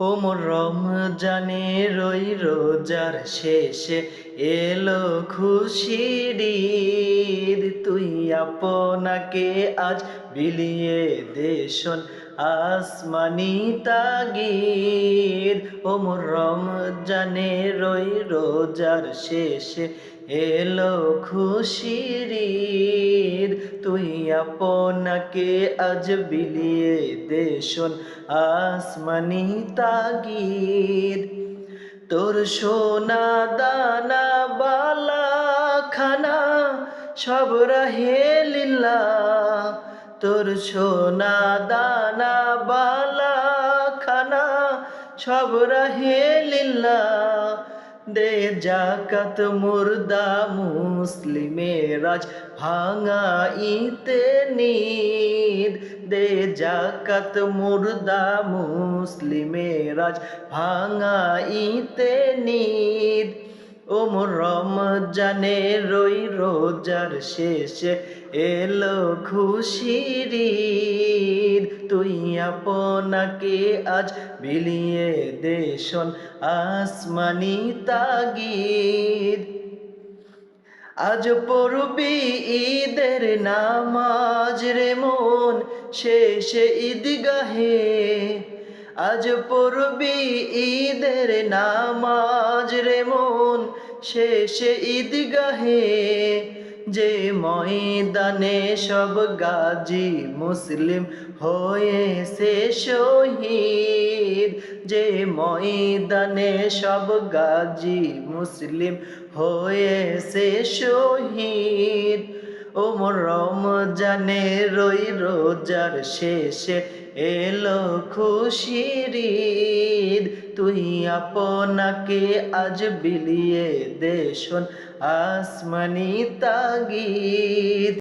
ও মোর রমজানের ওই রোজার শেষে এলো খুশির ঈদ। তুই আপনাকে আজ বিলিয়ে দে শোন আসমানি তাগিদ। ও মোর রমজানের ওই রোজার শেষে এলো খুশির ঈদ। তুই আপনাকে আজ বিলিয়ে দে শোন আসমানি তাগিদ। তোর সোনা দানা বালা খানা সব রাহে লিল্লাহ। তোর সোনা দানা বালা খানা সব রাহে লিল্লাহ। দে জাকাত মুর্দা মুসলিমের আজ ভাঙাইতে নিদ। দে জাকাত মুর্দা মুসলিমের আজ ভাঙাইতে নিদ। ও মোর রমজানের ওই রোজার শেষে এলো খুশির ঈদ। তুই আপনাকে আজ বিলিয়ে দে শোন আসমানি তাগিদ। আজ পড়বি ঈদের নামাজ রে মন শেষে ঈদগাহে। আজ পড়বি ঈদের নামাজ রে মন শেষে ঈদগাহে। যে ময়দানে সব গাজী মুসলিম হয়েছে শহীদ। যে ময়দানে সব গাজী মুসলিম হয়েছে শহীদ। ও মোর রমজানের ওই রোজার শেষে এলো খুশির ঈদ। তুই আপনাকে আজ বিলিয়ে দে শোন আসমানি তাগিদ।